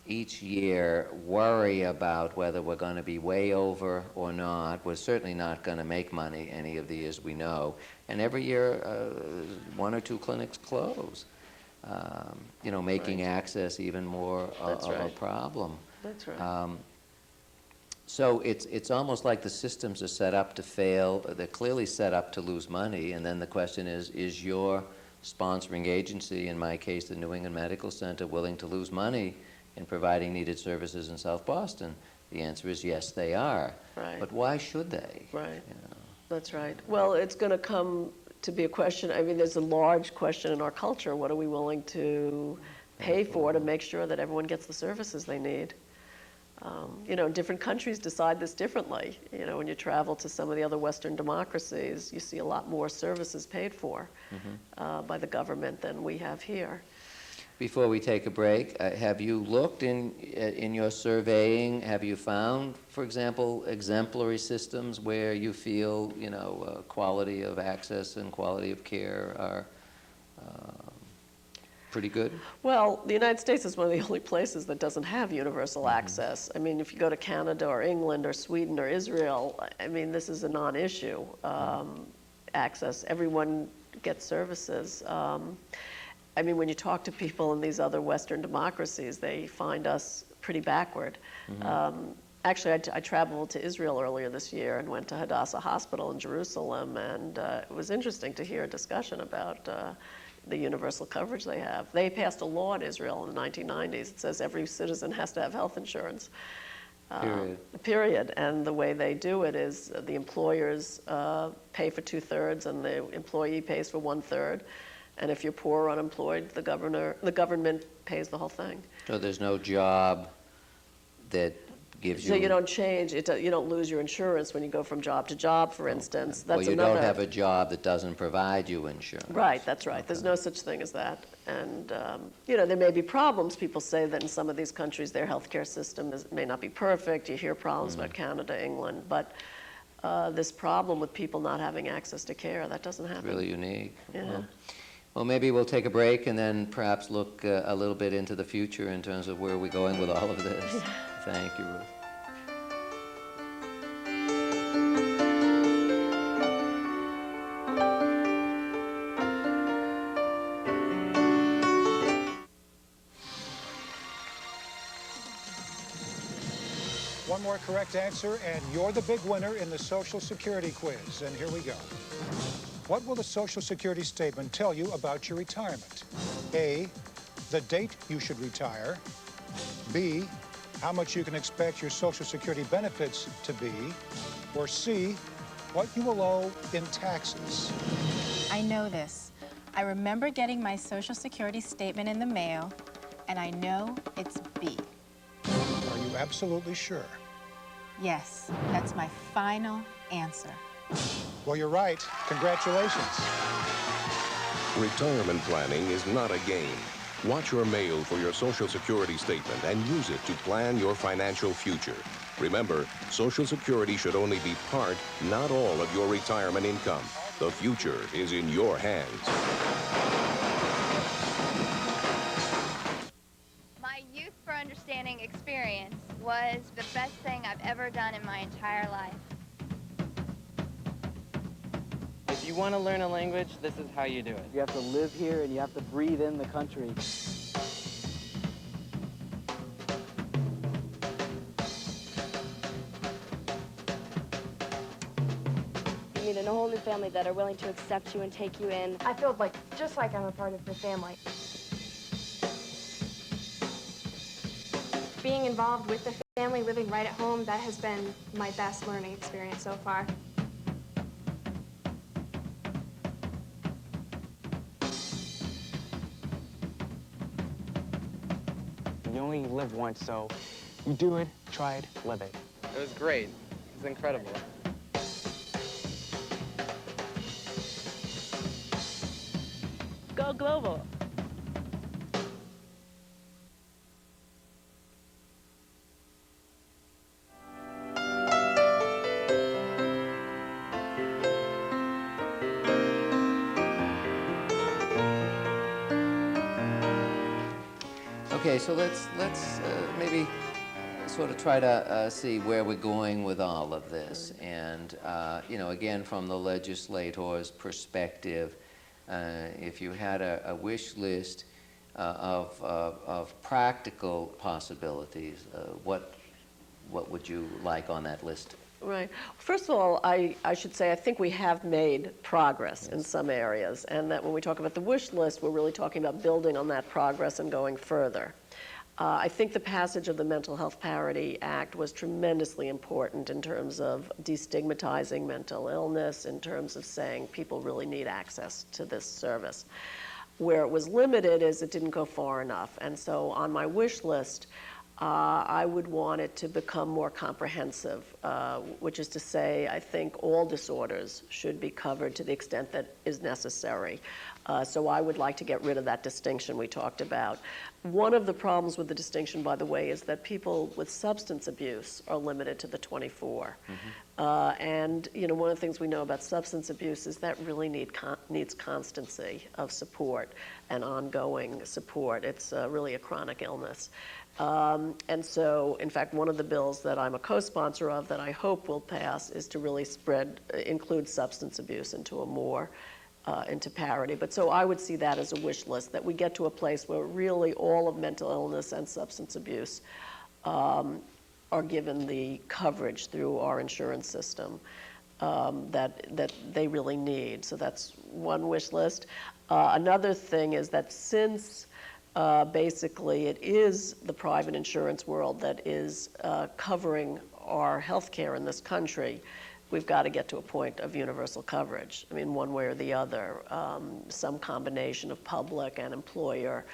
A: each year worry about whether we're going to be way over or not. We're certainly not going to make money any of the years we know. And every year, one or two clinics close, making access even more of a problem.
B: That's right.
A: So it's almost like the systems are set up to fail. They're clearly set up to lose money. And then the question is your sponsoring agency, in my case, the New England Medical Center, willing to lose money in providing needed services in South Boston? The answer is yes, they are.
B: Right.
A: But why should they?
B: Right. That's right. Well, it's going to come to be a question. I mean, there's a large question in our culture. What are we willing to pay for to make sure that everyone gets the services they need? Different countries decide this differently. When you travel to some of the other Western democracies, you see a lot more services paid for by the government than we have here.
A: Before we take a break, have you looked in your surveying, have you found, for example, exemplary systems where you feel, quality of access and quality of care are pretty good?
B: Well, the United States is one of the only places that doesn't have universal access. I mean, if you go to Canada or England or Sweden or Israel, I mean, this is a non-issue. Access, everyone gets services. I mean, when you talk to people in these other Western democracies, they find us pretty backward. Actually, I traveled to Israel earlier this year and went to Hadassah Hospital in Jerusalem, and it was interesting to hear a discussion about the universal coverage they have. They passed a law in Israel in the 1990s. It says every citizen has to have health insurance. Period. And the way they do it is the employers pay for 2/3 and the employee pays for 1/3. And if you're poor or unemployed, the government pays the whole thing.
A: So there's no job that gives you...
B: So you don't change, you don't lose your insurance when you go from job to job, for instance. That's
A: well, you don't have a job that doesn't provide you insurance.
B: Right, that's right. There's no such thing as that. And, there may be problems. People say that in some of these countries, their healthcare system may not be perfect. You hear problems about Canada, England. But this problem with people not having access to care, that doesn't happen.
A: It's really unique.
B: Yeah.
A: Well, maybe we'll take a break and then perhaps look a little bit into the future in terms of where we're going with all of this. Thank you, Ruth.
J: One more correct answer, and you're the big winner in the Social Security quiz. And here we go. What will the Social Security statement tell you about your retirement? A, the date you should retire. B, how much you can expect your Social Security benefits to be. Or C, what you will owe in taxes.
R: I know this. I remember getting my Social Security statement in the mail, and I know it's B.
J: Are you absolutely sure?
R: Yes, that's my final answer.
J: Well, you're right. Congratulations.
S: Retirement planning is not a game. Watch your mail for your Social Security statement and use it to plan your financial future. Remember, Social Security should only be part, not all, of your retirement income. The future is in your hands.
T: My Youth for Understanding experience was the best thing I've ever done in my entire life.
U: If you want to learn a language, this is how you do it. You have to live here and you have to breathe in the country.
V: You meet a whole new family that are willing to accept you and take you in.
W: I feel just like I'm a part of the family.
C: being involved with the family, living right at home, that has been my best learning experience so far.
U: You only live once, so you do it, try it, live it. It was great. It was incredible.
N: Go global.
A: Okay, so let's maybe sort of try to see where we're going with all of this. And, you know, again, from the legislator's perspective, if you had a wish list of practical possibilities, what would you like on that list?
B: Right. First of all, I should say I think we have made progress in some areas, and that when we talk about the wish list, we're really talking about building on that progress and going further. I think the passage of the Mental Health Parity Act was tremendously important in terms of destigmatizing mental illness, in terms of saying people really need access to this service. Where it was limited is it didn't go far enough, and so on my wish list, I would want it to become more comprehensive, which is to say, I think all disorders should be covered to the extent that is necessary. So I would like to get rid of that distinction we talked about. One of the problems with the distinction, by the way, is that people with substance abuse are limited to the 24. And you know, one of the things we know about substance abuse is that really needs constancy of support and ongoing support. It's really a chronic illness. And so, in fact, one of the bills that I'm a co-sponsor of that I hope will pass is to really include substance abuse into into parity. But so I would see that as a wish list, that we get to a place where really all of mental illness and substance abuse are given the coverage through our insurance system that they really need. So that's one wish list. Another thing is that since basically it is the private insurance world that is covering our health care in this country, we've got to get to a point of universal coverage. I mean, one way or the other, some combination of public and employer.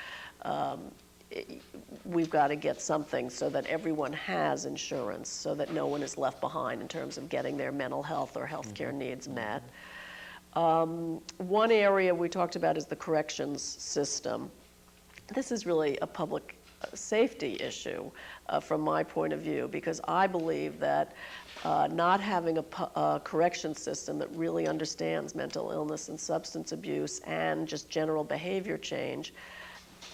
B: We've got to get something so that everyone has insurance, so that no one is left behind in terms of getting their mental health or health care needs met. One area we talked about is the corrections system. This is really a public safety issue from my point of view, because I believe that not having a correction system that really understands mental illness and substance abuse and just general behavior change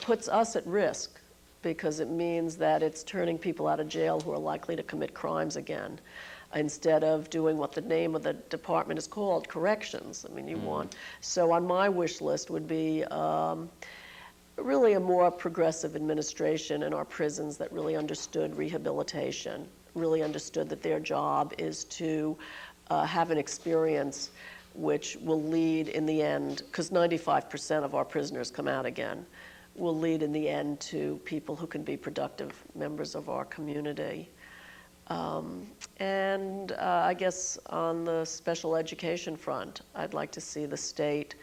B: puts us at risk, because it means that it's turning people out of jail who are likely to commit crimes again, instead of doing what the name of the department is called, corrections. I mean, you want. So on my wish list would be really a more progressive administration in our prisons that really understood rehabilitation, really understood that their job is to have an experience which will lead in the end, because 95% of our prisoners come out again, will lead in the end to people who can be productive members of our community. And I guess on the special education front, I'd like to see the state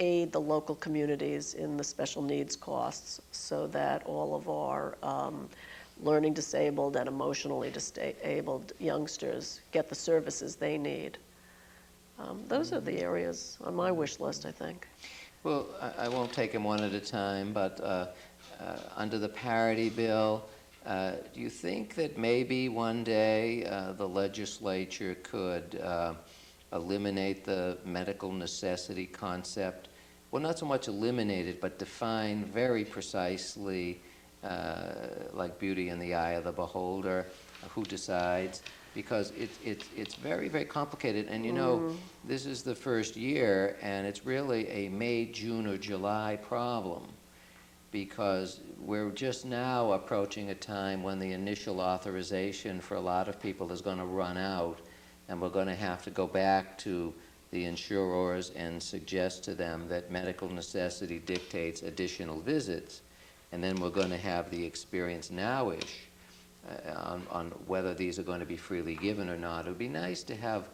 B: aid the local communities in the special needs costs so that all of our learning disabled and emotionally disabled youngsters get the services they need. Those are the areas on my wish list, I think.
A: Well, I won't take them one at a time, but under the parity bill, do you think that maybe one day the legislature could eliminate the medical necessity concept? Well, not so much eliminate it, but define very precisely, like beauty in the eye of the beholder, who decides, because it's very, very complicated. And you know, this is the first year, and it's really a May, June, or July problem, because we're just now approaching a time when the initial authorization for a lot of people is going to run out, and we're going to have to go back to the insurers and suggest to them that medical necessity dictates additional visits. and then we're going to have the experience now-ish on whether these are going to be freely given or not. It would be nice to have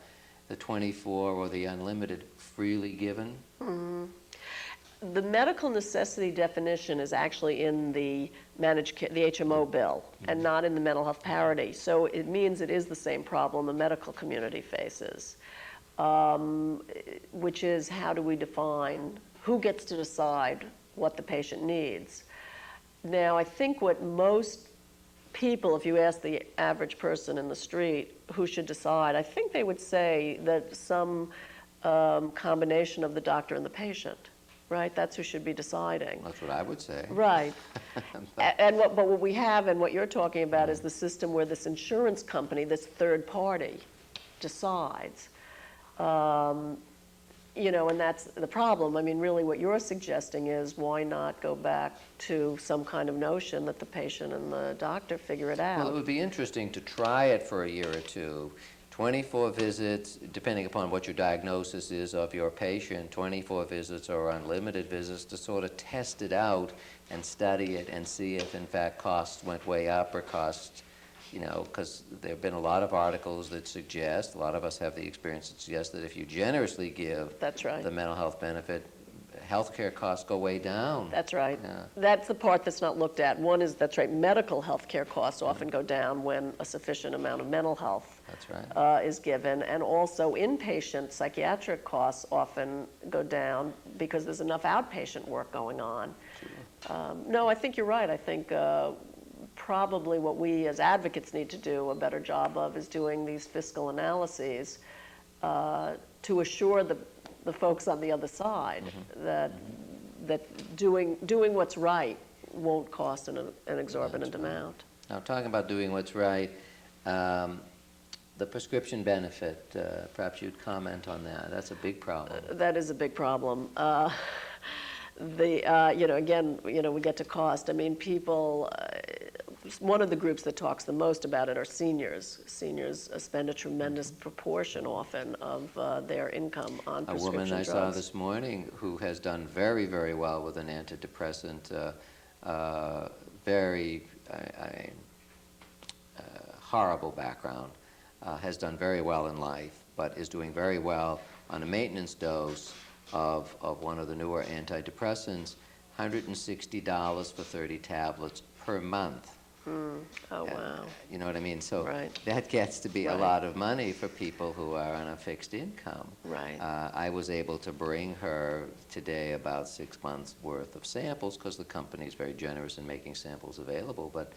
A: the 24 or the unlimited freely given.
B: The medical necessity definition is actually in the managed care, the HMO bill, and not in the mental health parity. So it means it is the same problem the medical community faces, which is how do we define who gets to decide what the patient needs. Now, I think what most people, if you ask the average person in the street who should decide, I think they would say that some combination of the doctor and the patient, right? That's who should be deciding.
A: That's what I would say.
B: Right. But what we have and what you're talking about is the system where this insurance company, this third party, decides. You know, and that's the problem. I mean, really what you're suggesting is why not go back to some kind of notion that the patient and the doctor figure it out?
A: Well, it would be interesting to try it for a year or two. 24 visits, depending upon what your diagnosis is of your patient, 24 visits or unlimited visits to sort of test it out and study it and see if, in fact, costs went way up or costs, you know, because there have been a lot of articles that suggest, a lot of us have the experience that suggests that if you generously give
B: That's right.
A: the mental health benefit, healthcare costs go way down.
B: That's right.
A: Yeah.
B: That's the part that's not looked at. One is, that's right, medical health care costs often go down when a sufficient amount of mental health
A: That's right.
B: is given, and also inpatient psychiatric costs often go down because there's enough outpatient work going on. No, I think you're right. I think probably what we as advocates need to do a better job of is doing these fiscal analyses to assure the folks on the other side that doing what's right won't cost an exorbitant amount.
A: Now, talking about doing what's right, the prescription benefit, perhaps you'd comment on that. That's a big problem.
B: That is a big problem. Again, we get to cost. I mean, people, one of the groups that talks the most about it are seniors. Seniors spend a tremendous proportion often of their income on prescription drugs.
A: A woman I saw this morning who has done very, very well with an antidepressant, very horrible background, has done very well in life, but is doing very well on a maintenance dose of one of the newer antidepressants, $160 for 30 tablets per month.
B: Oh, wow.
A: You know what I mean? So
B: Right.
A: that gets to be a
B: Right.
A: lot of money for people who are on a fixed income.
B: Right.
A: I was able to bring her today about 6 months' worth of samples because the company is very generous in making samples available, but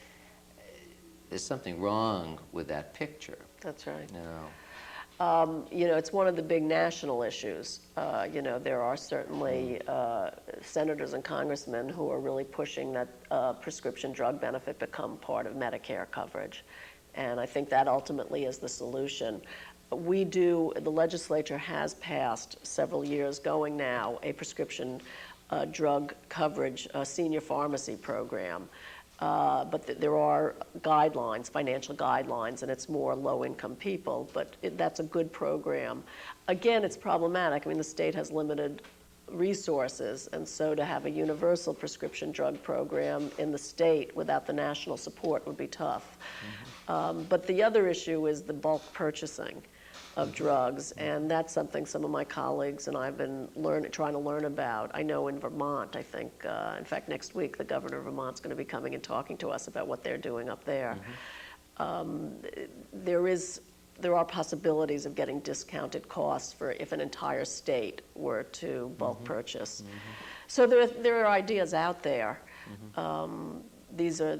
A: there's something wrong with that picture.
B: That's right.
A: You know.
B: It's one of the big national issues. There are certainly senators and congressmen who are really pushing that prescription drug benefit become part of Medicare coverage. And I think that ultimately is the solution. The legislature has passed several years going now a prescription drug coverage senior pharmacy program. But there are guidelines, financial guidelines, and it's more low-income people, but that's a good program. Again, it's problematic. I mean, the state has limited resources, and so to have a universal prescription drug program in the state without the national support would be tough. But the other issue is the bulk purchasing of drugs, and that's something some of my colleagues and I've been trying to learn about. I know in Vermont, I think, in fact, next week, the governor of Vermont's going to be coming and talking to us about what they're doing up there. There are possibilities of getting discounted costs for if an entire state were to bulk purchase. So there are ideas out there. These are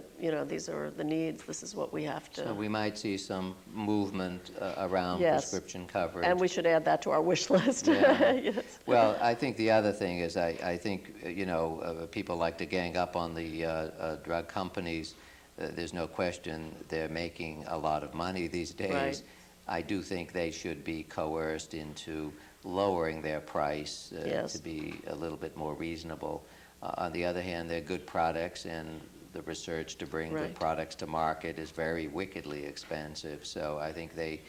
B: the needs. This is what we have to.
A: So we might see some movement around
B: Yes.
A: prescription coverage.
B: And we should add that to our wish list.
A: Yeah.
B: Yes.
A: Well, I think the other thing is I think, people like to gang up on the drug companies. There's no question they're making a lot of money these days.
B: Right.
A: I do think they should be coerced into lowering their price
B: Yes.
A: to be a little bit more reasonable. On the other hand, they're good products, and the research to bring good
B: Right.
A: products to market is very wickedly expensive. So I think they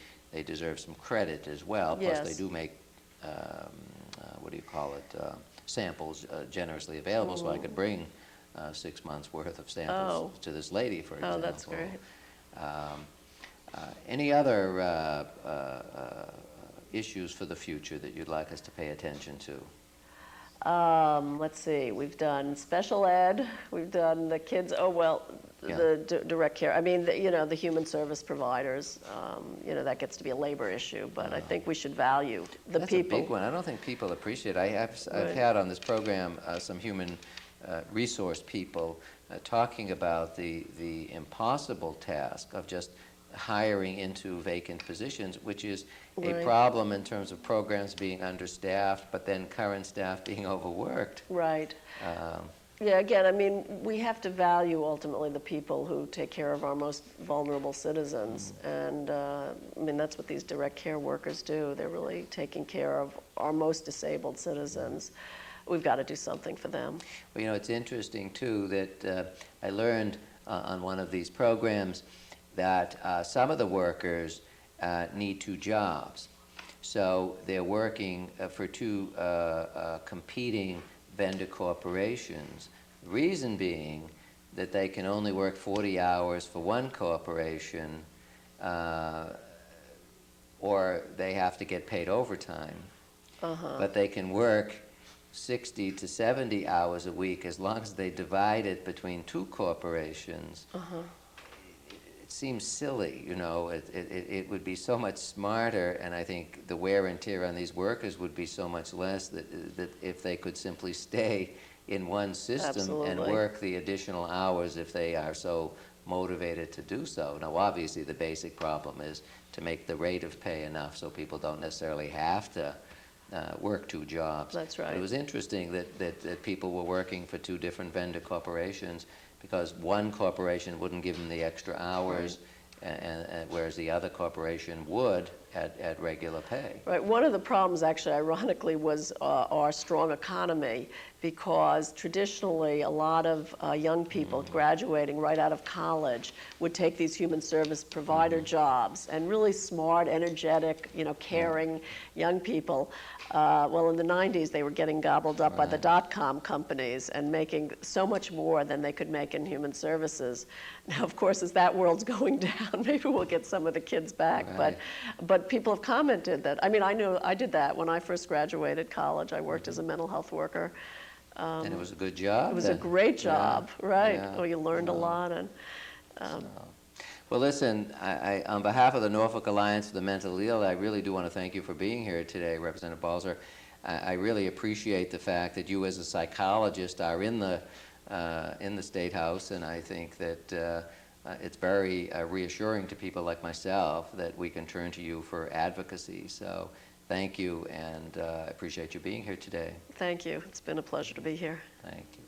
A: deserve some credit as well. Plus,
B: Yes.
A: they do make samples generously available, so I could bring 6 months' worth of samples to this lady, for example.
B: Oh, that's great.
A: Any other issues for the future that you'd like us to pay attention to?
B: Let's see, we've done special ed, we've done the kids, the direct care. I mean, the human service providers, that gets to be a labor issue, but I think we should value the
A: That's
B: people.
A: a big one. I don't think people appreciate it. I've
B: Right.
A: had on this program some human resource people talking about the impossible task of just hiring into vacant positions, which is a
B: Right.
A: problem in terms of programs being understaffed, but then current staff being overworked.
B: Right. Yeah, again, I mean, we have to value ultimately the people who take care of our most vulnerable citizens. And I mean, that's what these direct care workers do. They're really taking care of our most disabled citizens. We've got to do something for them.
A: Well, it's interesting, too, that I learned on one of these programs that some of the workers need 2 jobs. So they're working for 2 competing vendor corporations. The reason being that they can only work 40 hours for one corporation, or they have to get paid overtime. But they can work 60 to 70 hours a week as long as they divide it between 2 corporations. It seems silly, it would be so much smarter, and I think the wear and tear on these workers would be so much less that if they could simply stay in one system and work the additional hours if they are so motivated to do so. Now, obviously, the basic problem is to make the rate of pay enough so people don't necessarily have to work 2 jobs.
B: That's right.
A: But it was interesting that people were working for 2 different vendor corporations because one corporation wouldn't give them the extra hours, and whereas the other corporation would at regular pay.
B: Right. One of the problems, actually, ironically, was our strong economy, because traditionally a lot of young people graduating right out of college would take these human service provider jobs, and really smart, energetic, caring young people. Well, in the 90s, they were getting gobbled up by the dot-com companies and making so much more than they could make in human services. Now, of course, as that world's going down, maybe we'll get some of the kids back.
A: Right.
B: But people have commented that. I mean, I knew I did that when I first graduated college. I worked as a mental health worker.
A: And it was a good job?
B: It was a great job, right?
A: Yeah.
B: Oh, you learned a lot. And
A: Well, listen, I, on behalf of the Norfolk Alliance for the Mentally Ill, I really do want to thank you for being here today, Representative Balser. I really appreciate the fact that you as a psychologist are in the State House, and I think that it's very reassuring to people like myself that we can turn to you for advocacy. So thank you, and I appreciate you being here today.
B: thank you. It's been a pleasure to be here.
A: Thank you.